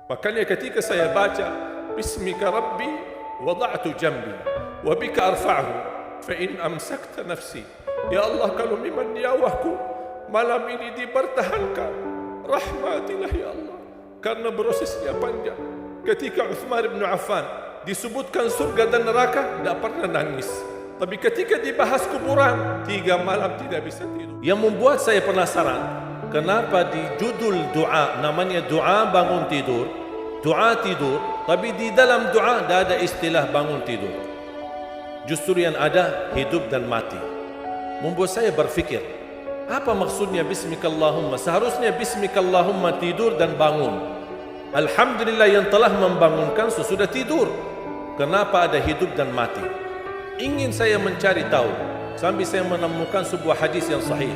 Makanya ketika saya baca Bismika Rabbi wada'tu jambi wa bika arfa'hu fa in amsakta nafsi. Ya Allah, kalau memang nyawahku malam ini dipertahankan, rahmatilah ya Allah, karena prosesnya panjang. Ketika Uthman bin Affan disebutkan surga dan neraka, tidak pernah nangis. Tapi ketika dibahas kuburan, 3 malam tidak bisa tidur. Yang membuat saya penasaran, kenapa di judul doa namanya doa bangun tidur, doa tidur, tapi di dalam doa tidak ada istilah bangun tidur. Justru yang ada hidup dan mati. Membuat saya berfikir, apa maksudnya Bismikallahumma? Seharusnya Bismikallahumma tidur dan bangun. Alhamdulillah yang telah membangunkan sesudah tidur. Kenapa ada hidup dan mati? Ingin saya mencari tahu sampai saya menemukan sebuah hadis yang sahih.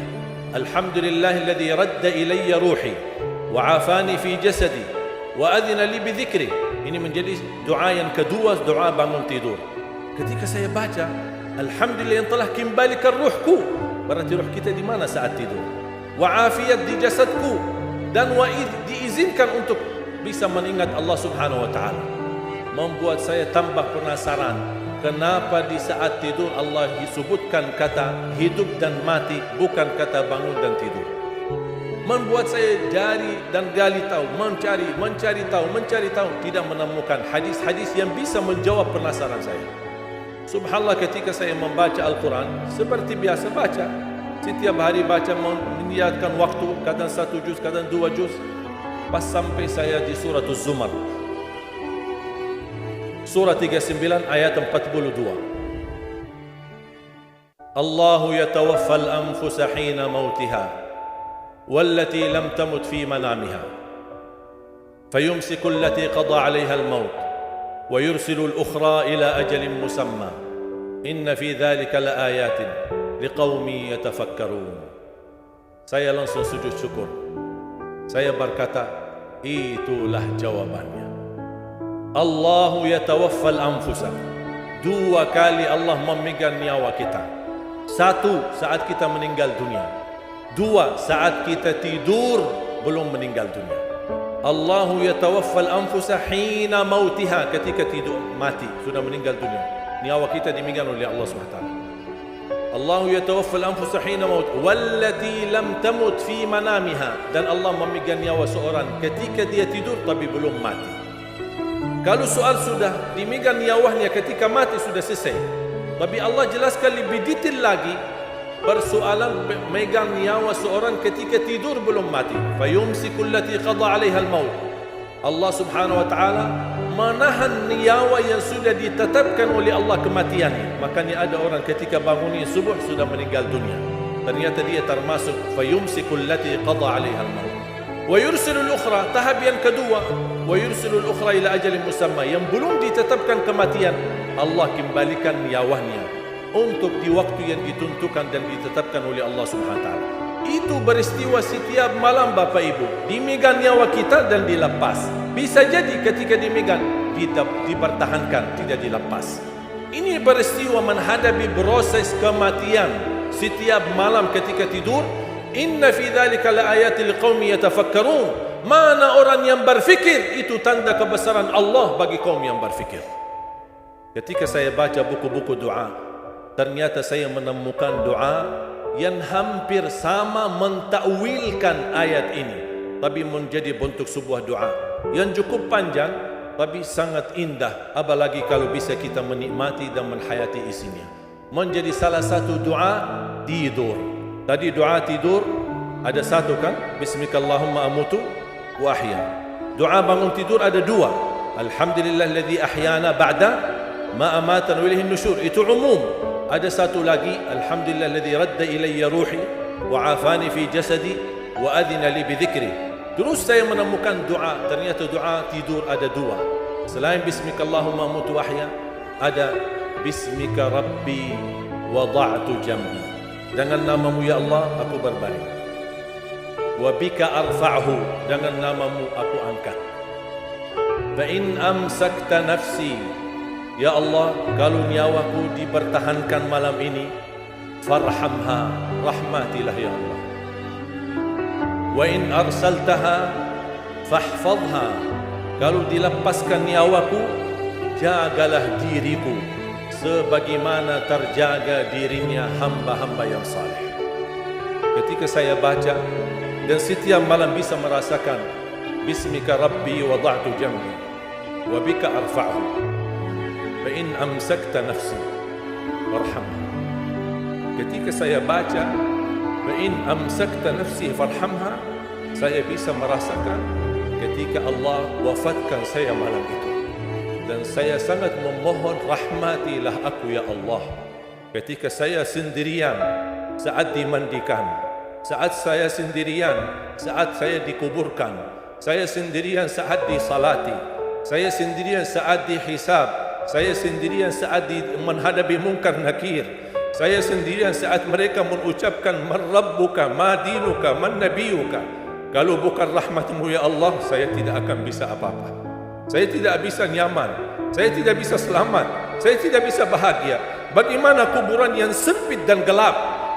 Alhamdulillahilladzi radda ilayya ruhi wa afani fi jasadi wa adhina li bi dzikri. Ini menjadi doa yang kedua, doa bangun tidur. Ketika saya baca alhamdulillah yang telah kembalikan ruhku, berarti ruh kita di mana saat tidur? Wa afiyat di jasadku, dan diizinkan untuk bisa mengingat Allah Subhanahu wa taala. Membuat saya tambah penasaran, kenapa di saat tidur Allah disebutkan kata hidup dan mati, bukan kata bangun dan tidur. Membuat saya cari dan gali tahu, mencari tahu, tidak menemukan hadis-hadis yang bisa menjawab penasaran saya. Subhanallah, ketika saya membaca Al-Quran, seperti biasa baca, setiap hari baca, meniatkan waktu, kadang 1 juz, kadang 2 juz, pas sampai saya di surah Az-Zumar, surah 39 ayat 42. Allahu yatawaffal anfusa hina mautiha wallati lam tamut fi manamiha fayumsiku allati qada 'alayha al-maut wa yursilu al-ukhra ila ajalin musamma inna fi dhalika laayatin liqaumin yatafakkarun. Saya langsung sujud syukur. Saya berkata, itulah jawabannya. Allahu yatawaffal anfusa. 2 kali Allah memegang nyawa kita. 1 saat kita meninggal dunia. 2 saat kita tidur belum meninggal dunia. Allahu yatawaffal anfusa hina mautiha, ketika tidur mati, sudah meninggal dunia. Nyawa kita dimegang oleh Allah SWT. Allahu yatawaffal anfusa hina maut wallati lam tamut fi manamiha, dan Allah memegang nyawa seorang ketika dia tidur tapi belum mati. Kalau soal sudah dimegang nyawanya ketika mati sudah selesai. Tapi Allah jelaskan lebih detail lagi, persoalan megang nyawa seorang ketika tidur belum mati. Fayumsiku allati qada 'alaiha al-maut. Allah Subhanahu wa taala menahan nyawa yang sudah ditetapkan oleh Allah kematiannya. Makanya ada orang ketika bangun subuh sudah meninggal dunia, ternyata dia termasuk fayumsiku allati qada 'alaiha al-maut. Wa yursilul ukhra, tahap yang kedua, wa yursilul ukhra ila ajalin musamma, yang belum ditetapkan kematian, Allah kembalikan nyawanya untuk di waktu yang ditentukan dan ditetapkan oleh Allah Subhanahu wa taala. Itu beristiwa setiap malam Bapak Ibu. Dimegang nyawa kita dan dilepas. Bisa jadi ketika dimegang dipertahankan, tidak dilepas. Ini beristiwa menghadapi proses kematian setiap malam ketika tidur. Inna fi dzalika laayatil liqaumin yatafakkarun. Mana orang yang berfikir, itu tanda kebesaran Allah bagi kaum yang berfikir. Ketika saya baca buku-buku doa, ternyata saya menemukan doa yang hampir sama mentakwilkan ayat ini, tapi menjadi bentuk sebuah doa yang cukup panjang tapi sangat indah, apalagi kalau bisa kita menikmati dan menghayati isinya. Menjadi salah satu doa tidur. Tadi doa tidur ada 1 kan? Bismikallahumma amutu wa ahya. Doa bangun tidur ada 2. Alhamdulillahilladzi ahyana ba'da ma amatana wa ilaihin nusyur. Itu umum. Ada 1 lagi, alhamdulillahilladzi radda ilayya ruhi wa afani fi jasadi wa adhina li bi dzikri. Terus saya menemukan doa, ternyata doa tidur ada 2. Selain bismikallahumma amutu wa ahya, ada bismika rabbi wada'tu jambi. Dengan namamu ya Allah aku berbaring. Wa bika arfa'hu, dengan namamu aku angkat. Fa in amsakta nafsi, ya Allah, kalau nyawaku dipertahankan malam ini, farhamha, rahmatilah ya Allah. Wa in arsaltaha fahfadha, Kalau dilepaskan nyawaku, jagalah diriku sebagaimana terjaga dirinya hamba-hamba yang saleh. Ketika saya baca dan setiap malam bisa merasakan Bismika Rabbi wada'tu jambi wa bika arfa'hu fa in amsakta nafsi warhamha. Ketika saya baca fa in amsakta nafsi farhamha, saya bisa merasakan ketika Allah wafatkan saya malam itu. Dan saya sangat memohon, rahmatilah aku ya Allah. Ketika saya sendirian saat dimandikan, saat saya sendirian saat saya dikuburkan, saya sendirian saat disalati, saya sendirian saat dihisab, saya sendirian saat menghadapi munkar nakir, saya sendirian saat mereka mengucapkan man rabbuka, ma dinuka, man nabiyuka. Kalau bukan rahmatmu ya Allah, saya tidak akan bisa apa-apa. Saya tidak bisa nyaman, saya tidak bisa selamat, saya tidak bisa bahagia. Bagaimana kuburan yang sempit dan gelap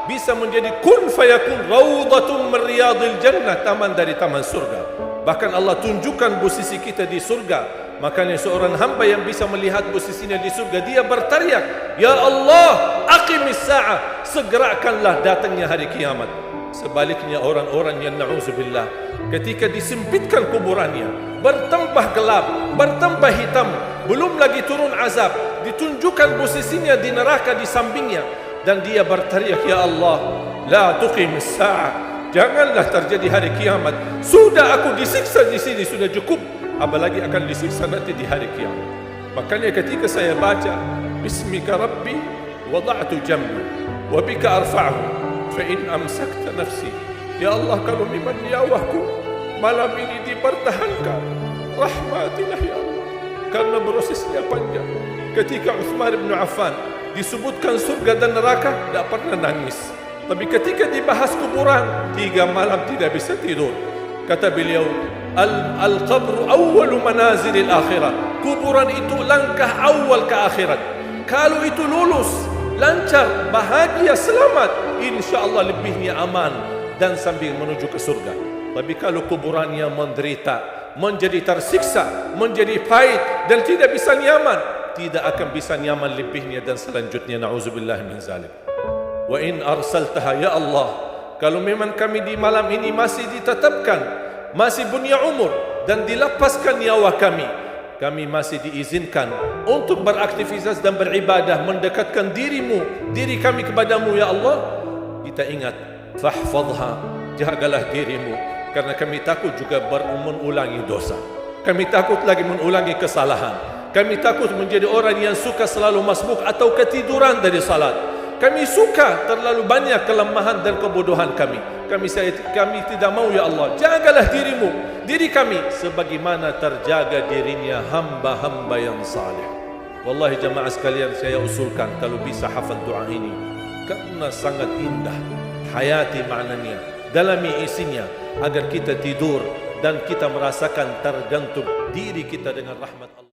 bisa menjadi kun fayakun raudhatun min riyadil jannah, taman dari taman surga. Bahkan Allah tunjukkan posisi kita di surga. Makanya seorang hamba yang bisa melihat posisinya di surga, dia berteriak, ya Allah, aqimis sa'ah, segerakanlah datangnya hari kiamat. Sebaliknya orang-orang yang na'udzubillah, ketika disempitkan kuburannya, bertambah gelap, bertambah hitam, belum lagi turun azab, ditunjukkan posisinya di neraka di sampingnya, dan dia berteriak, ya Allah, la tuqimis sa'ah, janganlah terjadi hari kiamat. Sudah aku disiksa di sini sudah cukup, apalagi akan disiksa nanti di hari kiamat. Makanya ketika saya baca Bismika Rabbi wada'tu jambi wa bika arfa'hu fa in amsakta nafsi, ya Allah, kalau memang nyawaku malam ini dipertahankan, rahmatilah ya Allah. Karena prosesnya panjang. Ketika Uthman bin Affan disebutkan surga dan neraka, tidak pernah nangis. Tapi ketika dibahas kuburan, 3 malam tidak bisa tidur. Kata beliau, al-qabru awwalu manazilil akhirah. Kuburan itu langkah awal ke akhirat. Kalau itu lulus, lancar, bahagia, selamat, insya-Allah lebihnya aman dan sambil menuju ke surga. Tapi kalau kuburannya menderita, menjadi tersiksa, menjadi pahit dan tidak bisa nyaman, tidak akan bisa nyaman lebihnya dan selanjutnya, na'udzubillah min zalik. Wa in arsaltaha, ya Allah, kalau memang kami di malam ini masih ditetapkan, masih punya umur dan dilepaskan nyawa kami masih diizinkan untuk beraktivitas dan beribadah, mendekatkan diri kami kepadamu ya Allah. Kita ingat, fahfadha, jagalah dirimu, karena kami takut juga mengulangi dosa. Kami takut lagi mengulangi kesalahan. Kami takut menjadi orang yang suka selalu masbuk atau ketiduran dari salat. Kami suka terlalu banyak kelemahan dan kebodohan kami. Kami tidak mau ya Allah. Jagalah diri kami sebagaimana terjaga dirinya hamba-hamba yang saleh. Wallahi jamaah sekalian, saya usulkan kalau bisa hafal doa ini, karena sangat indah, hayati maknanya, dalami isinya, agar kita tidur dan kita merasakan tergantung diri kita dengan rahmat Allah.